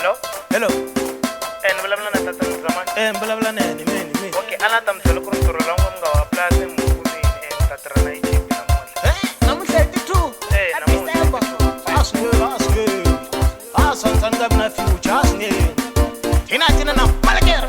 Hello? Hello. Vulavula na tata Mzamani. Vulavula na yena mi. Okay, a ni ta mi byela ku ri ntirho lowu nga wa purasi eMhukuzini ta tirha na Egypt namuntlha. Namuntlha hi ti-2. Namuntlha. Santsani ka mina future a swi nge hina tina na malekere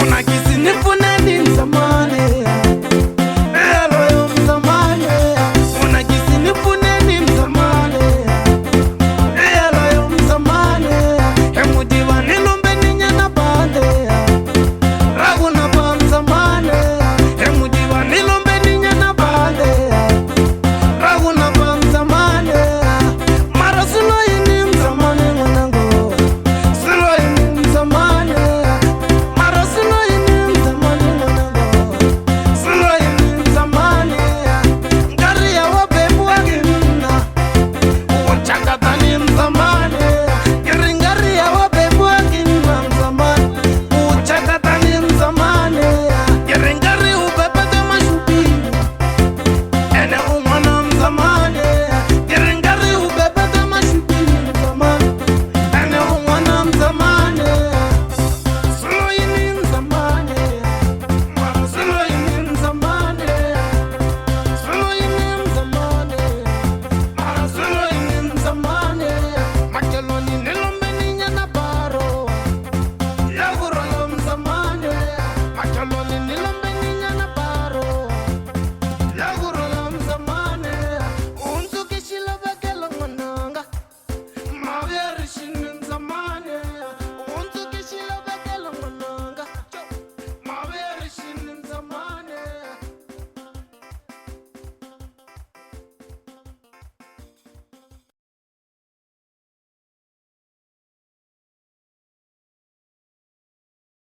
Una kisi nifune ni zamani